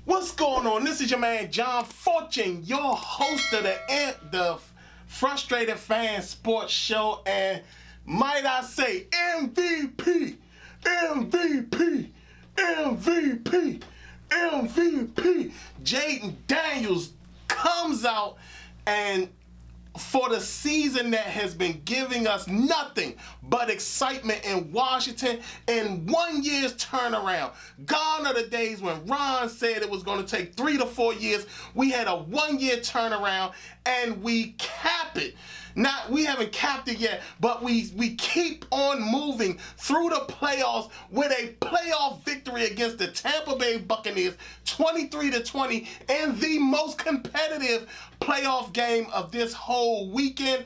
What's going on? This is your man John Fortune, your host of the Frustrated Fan Sports Show, and might I say MVP, MVP, MVP, MVP. Jayden Daniels comes out and for the season that has been giving us nothing but excitement in Washington in 1 year's turnaround. Gone are the days when Ron said it was going to take 3 to 4 years. We had a 1 year turnaround and we cap it. We haven't capped it yet, but we keep on moving through the playoffs with a playoff victory against the Tampa Bay Buccaneers, 23-20, in the most competitive playoff game of this whole weekend.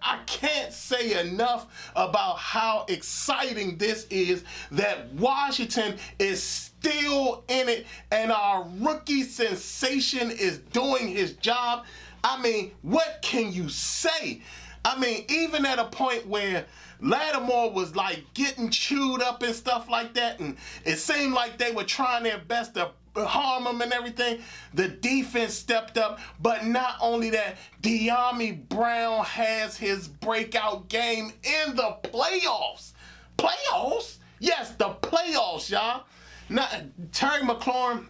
I can't say enough about how exciting this is that Washington is still in it and our rookie sensation is doing his job. I mean, what can you say? I mean, even at a point where Lattimore was like getting chewed up and stuff like that, and it seemed like they were trying their best to harm him and everything, the defense stepped up. But not only that, De'Ami Brown has his breakout game in the playoffs. Playoffs? Yes, the playoffs, y'all. Now, Terry McLaurin,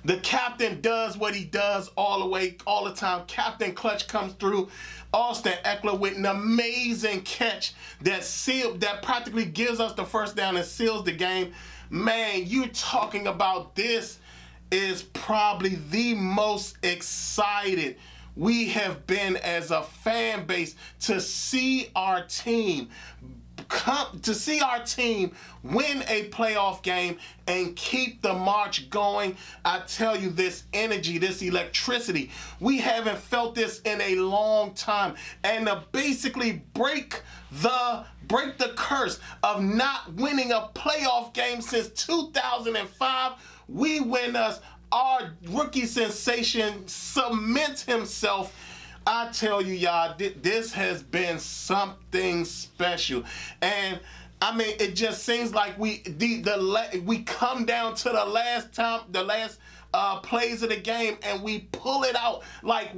the captain, does what he does all the time. Captain Clutch comes through. Austin Eckler with an amazing catch that practically gives us the first down and seals the game. Man, you're talking about this is probably the most excited we have been as a fan base to see our team win a playoff game and keep the march going. I tell you, this energy, this electricity, we haven't felt this in a long time. And to basically break the curse of not winning a playoff game since 2005, we win us. Our rookie sensation cements himself. I tell you, y'all, this has been something special. And I mean, it just seems like we come down to the last plays of the game, and we pull it out. Like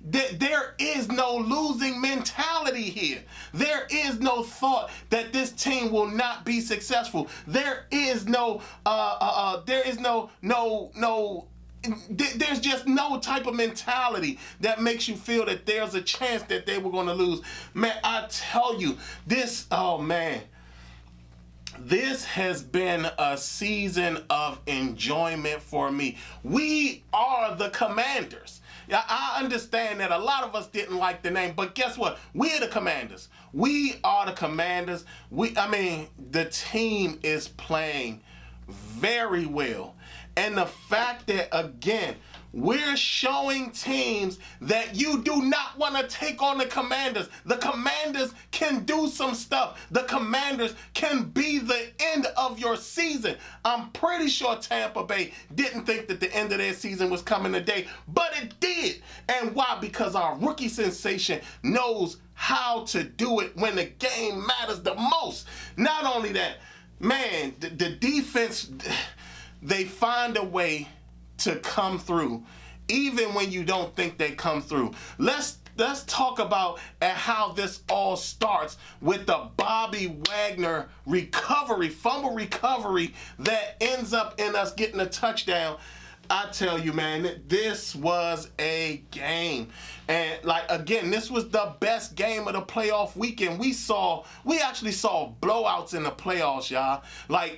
there is no losing mentality here. There is no thought that this team will not be successful. There's just no type of mentality that makes you feel that there's a chance that they were going to lose. Man, I tell you, this has been a season of enjoyment for me. We are the Commanders. Yeah, I understand that a lot of us didn't like the name, but guess what? We're the Commanders. We are the Commanders. The team is playing very well. And the fact that, again, we're showing teams that you do not want to take on the Commanders. The Commanders can do some stuff. The Commanders can be the end of your season. I'm pretty sure Tampa Bay didn't think that the end of their season was coming today, but it did. And why? Because our rookie sensation knows how to do it when the game matters the most. Not only that, man, the defense, they find a way to come through, even when you don't think they come through. Let's talk about how this all starts with the Bobby Wagner fumble recovery that ends up in us getting a touchdown. I tell you, man, this was a game. And again, this was the best game of the playoff weekend. We actually saw blowouts in the playoffs, y'all.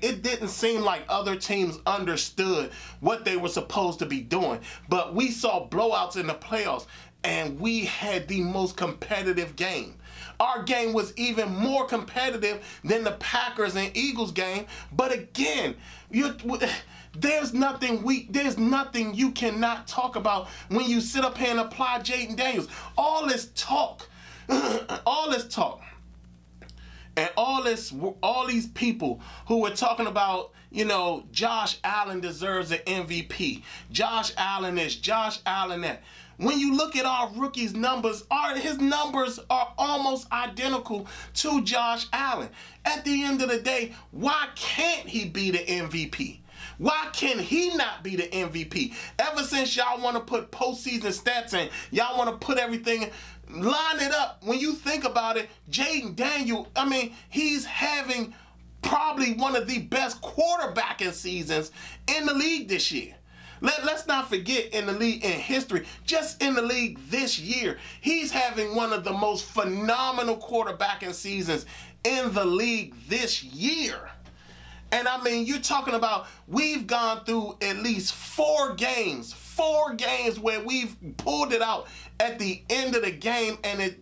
It didn't seem like other teams understood what they were supposed to be doing. But we saw blowouts in the playoffs, and we had the most competitive game. Our game was even more competitive than the Packers and Eagles game. But again, there's nothing you cannot talk about when you sit up here and apply Jayden Daniels. All this talk all this talk and all these people who were talking about, Josh Allen deserves an MVP. Josh Allen this, Josh Allen that. When you look at our rookie's numbers, his numbers are almost identical to Josh Allen. At the end of the day, why can't he be the MVP? Why can he not be the MVP? Ever since y'all want to put postseason stats in, y'all want to put everything, line it up. When you think about it, Jayden Daniel, he's having probably one of the best quarterbacking seasons in the league this year. Let's not forget, in the league, in history, just in the league this year, he's having one of the most phenomenal quarterbacking seasons in the league this year. And you're talking about, we've gone through at least four games where we've pulled it out at the end of the game, and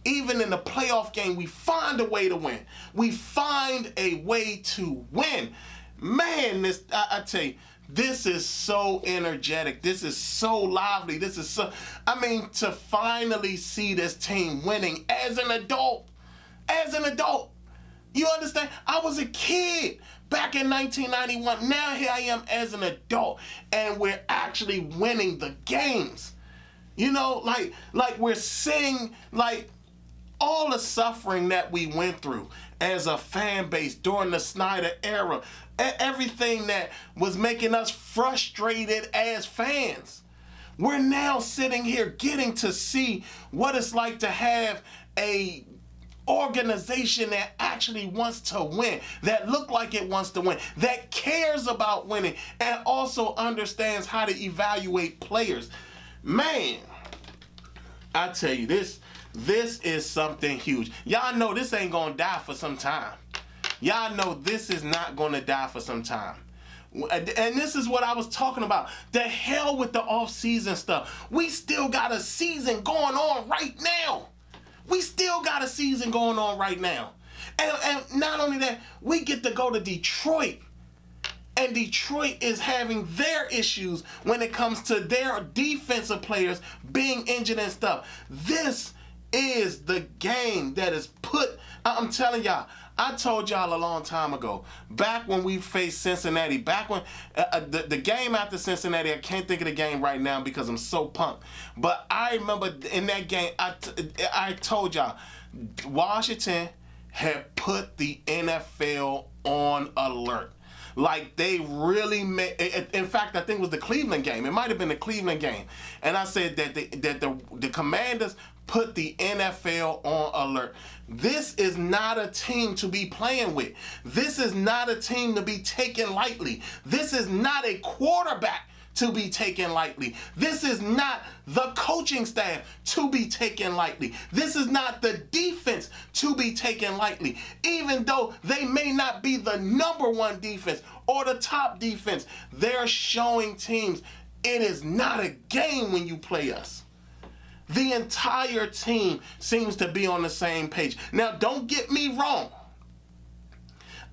even in the playoff game, we find a way to win. We find a way to win. Man, I tell you, this is so energetic. This is so lively. This is so, to finally see this team winning as an adult. You understand? I was a kid back in 1991. Now here I am as an adult, and we're actually winning the games. Like we're seeing, like, all the suffering that we went through as a fan base during the Snyder era, everything that was making us frustrated as fans. We're now sitting here getting to see what it's like to have a organization that actually wants to win, that look like it wants to win, that cares about winning, and also understands how to evaluate players. Man, I tell you, this is something huge. Y'all know this ain't gonna die for some time. Y'all know this is not gonna die for some time. And this is what I was talking about. The hell with the off-season stuff. We still got a season going on right now. And not only that, we get to go to Detroit. And Detroit is having their issues when it comes to their defensive players being injured and stuff. This is the game that is put, I'm telling y'all, I told y'all a long time ago, back when we faced Cincinnati, back when the game after Cincinnati, I can't think of the game right now because I'm so pumped. But I remember in that game, I told y'all, Washington had put the NFL on alert. Like, they really made, in fact, I think it was the Cleveland game. It might have been the Cleveland game. And I said that the Commanders put the NFL on alert. This is not a team to be playing with. This is not a team to be taken lightly. This is not a quarterback to be taken lightly. This is not the coaching staff to be taken lightly. This is not the defense to be taken lightly. Even though they may not be the number one defense or the top defense, they're showing teams it is not a game when you play us. The entire team seems to be on the same page. Now, don't get me wrong.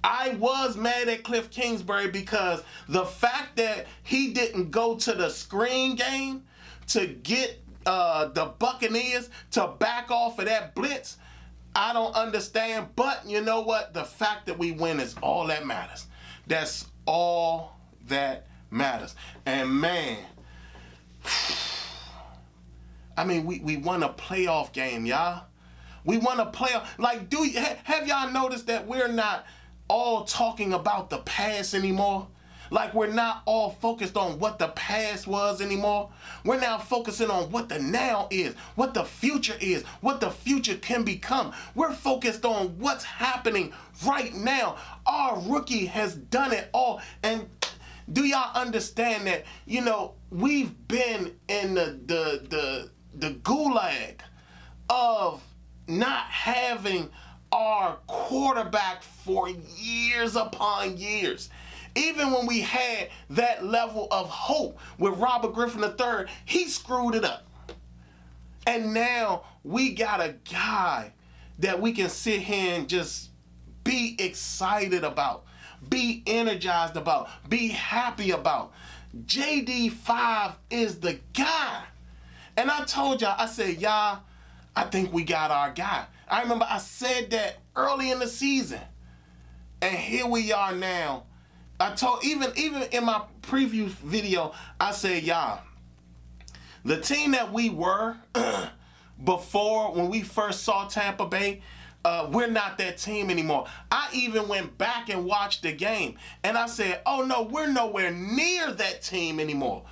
I was mad at Cliff Kingsbury because the fact that he didn't go to the screen game to get the Buccaneers to back off of that blitz, I don't understand. But you know what? The fact that we win is all that matters. That's all that matters. And man, we won a playoff game, y'all. We won a playoff. Like, have y'all noticed that we're not all talking about the past anymore? Like, we're not all focused on what the past was anymore. We're now focusing on what the now is, what the future is, what the future can become. We're focused on what's happening right now. Our rookie has done it all. And do y'all understand that, we've been in the gulag of not having our quarterback for years upon years. Even when we had that level of hope with Robert Griffin III, he screwed it up. And now we got a guy that we can sit here and just be excited about, be energized about, be happy about. JD5 is the guy. And I told y'all, I said, y'all, I think we got our guy. I remember I said that early in the season. And here we are now. I told, even in my preview video, I said, y'all, the team that we were before, when we first saw Tampa Bay, we're not that team anymore. I even went back and watched the game, and I said, oh no, we're nowhere near that team anymore.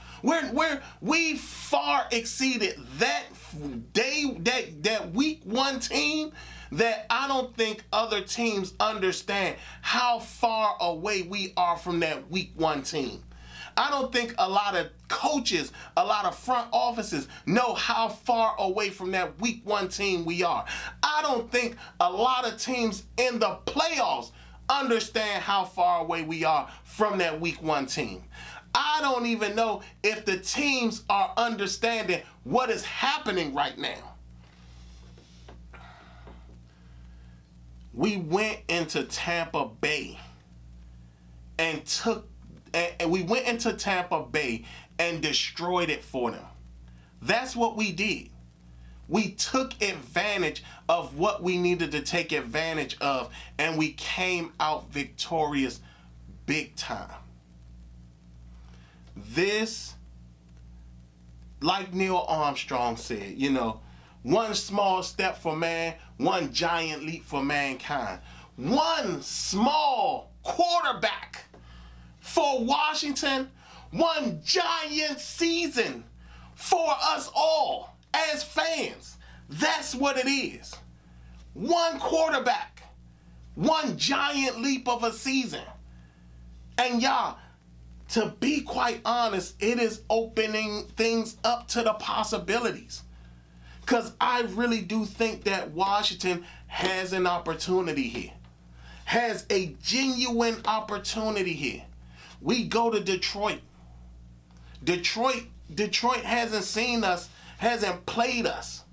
We far exceeded that week one team that I don't think other teams understand how far away we are from that week one team. I don't think a lot of coaches, a lot of front offices know how far away from that week one team we are. I don't think a lot of teams in the playoffs understand how far away we are from that week one team. I don't even know if the teams are understanding what is happening right now. We went into Tampa Bay and destroyed it for them. That's what we did. We took advantage of what we needed to take advantage of, and we came out victorious big time. This, like Neil Armstrong said, one small step for man, one giant leap for mankind. One small quarterback for Washington, one giant season for us all as fans. That's what it is. One quarterback, one giant leap of a season. And y'all, to be quite honest, it is opening things up to the possibilities. Because I really do think that Washington has an opportunity here. Has a genuine opportunity here. We go to Detroit. Detroit hasn't seen us, hasn't played us.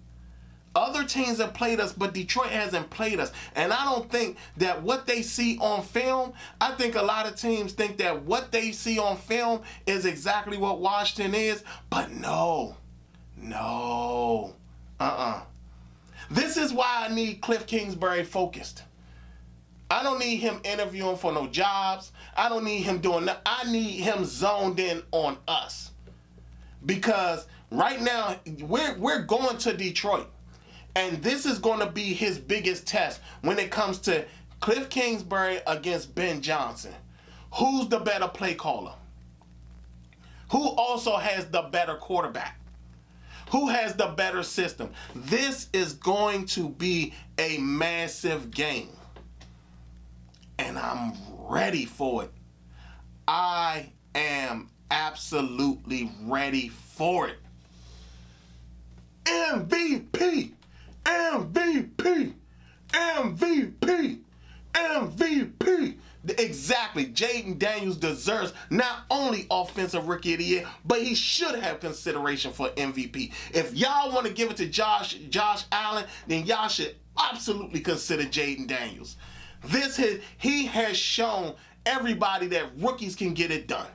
Other teams have played us, but Detroit hasn't played us. And I don't think that what they see on film, I think a lot of teams think that what they see on film is exactly what Washington is. But no. This is why I need Cliff Kingsbury focused. I don't need him interviewing for no jobs. I don't need him doing that. I need him zoned in on us. Because right now, we're going to Detroit. And this is going to be his biggest test when it comes to Cliff Kingsbury against Ben Johnson. Who's the better play caller? Who also has the better quarterback? Who has the better system? This is going to be a massive game. And I'm ready for it. I am absolutely ready for it. MVP! MVP! MVP! MVP! Exactly. Jayden Daniels deserves not only Offensive Rookie of the Year, but he should have consideration for MVP. If y'all want to give it to Josh Allen, then y'all should absolutely consider Jayden Daniels. He has shown everybody that rookies can get it done.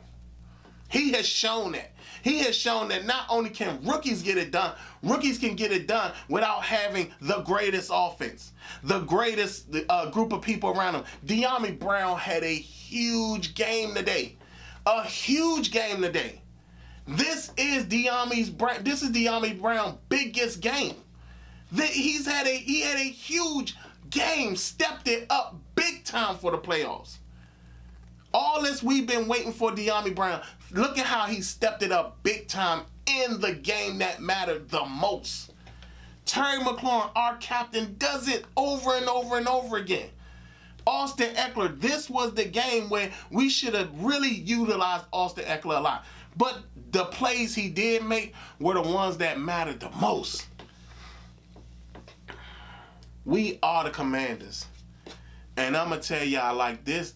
He has shown that. He has shown that not only can rookies get it done, rookies can get it done without having the greatest offense, the greatest group of people around him. De'Ami Brown had a huge game today. A huge game today. This is De'Ami Brown's biggest game. He had a huge game, stepped it up big time for the playoffs. All this we've been waiting for De'Ami Brown. Look at how he stepped it up big time in the game that mattered the most. Terry McLaurin, our captain, does it over and over and over again. Austin Eckler, this was the game where we should have really utilized Austin Eckler a lot. But the plays he did make were the ones that mattered the most. We are the Commanders. And I'm going to tell y'all like this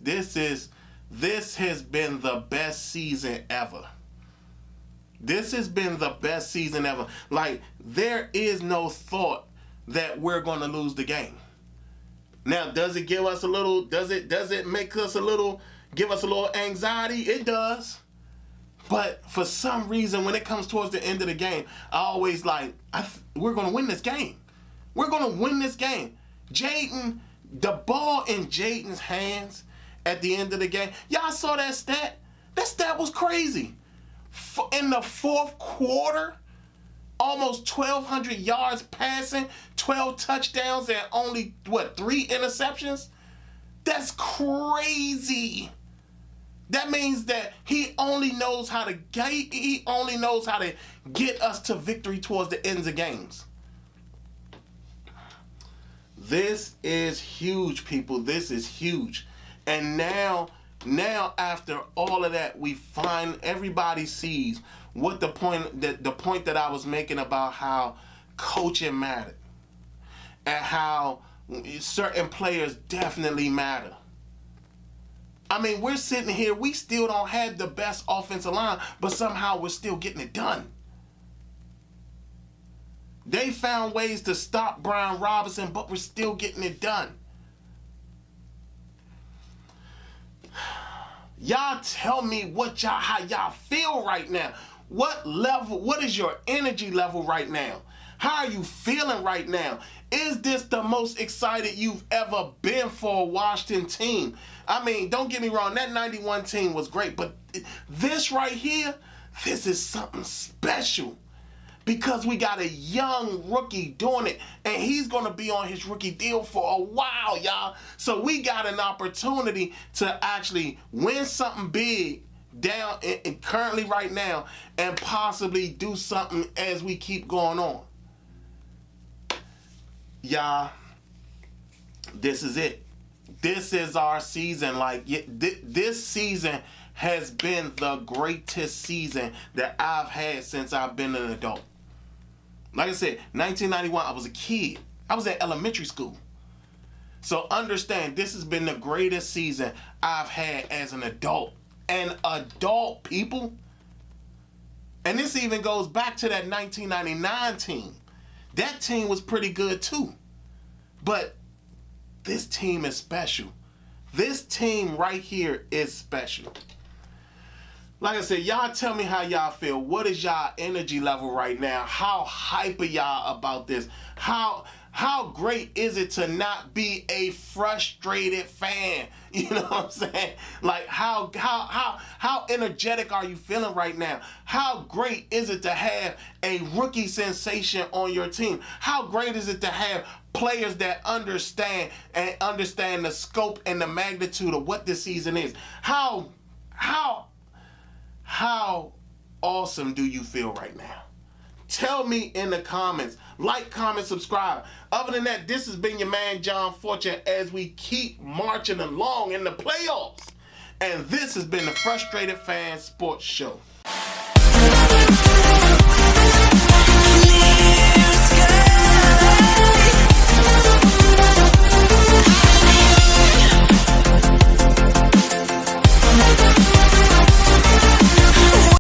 has been the best season ever. This has been the best season ever. Like, there is no thought that we're going to lose the game. Now, does it give us a little, does it make us a little, give us a little anxiety? It does. But for some reason, when it comes towards the end of the game, I always we're going to win this game. We're going to win this game. Jayden, the ball in Jayden's hands at the end of the game. Y'all saw that stat? That stat was crazy. In the fourth quarter, almost 1,200 yards passing, 12 touchdowns, and only, 3 interceptions? That's crazy. That means that he only knows how to get us to victory towards the ends of games. This is huge, people. This is huge. And now after all of that, everybody sees what the point that I was making about how coaching mattered and how certain players definitely matter. I mean, we're sitting here, we still don't have the best offensive line, but somehow we're still getting it done. They found ways to stop Brian Robinson, but we're still getting it done. Y'all tell me how y'all feel right now. What is your energy level right now? How are you feeling right now? Is this the most excited you've ever been for a Washinton team? I mean, don't get me wrong, that 91 team was great, but this right here, this is something special. Because we got a young rookie doing it, and he's going to be on his rookie deal for a while, y'all. So we got an opportunity to actually win something big down currently right now and possibly do something as we keep going on. Y'all, this is it. This is our season. This season has been the greatest season that I've had since I've been an adult. Like I said, 1991, I was a kid. I was at elementary school. So understand, this has been the greatest season I've had as an adult. An adult, people. And this even goes back to that 1999 team. That team was pretty good too. But this team is special. This team right here is special. Like I said, y'all tell me how y'all feel. What is y'all energy level right now? How hype are y'all about this? How great is it to not be a frustrated fan? You know what I'm saying? Like how energetic are you feeling right now? How great is it to have a rookie sensation on your team? How great is it to have players that understand the scope and the magnitude of what this season is? How awesome do you feel right now? Tell me in the comments. Like, comment, subscribe. Other than that, this has been your man, John Fortune, as we keep marching along in the playoffs. And this has been the Frustrated Fan Sports Show.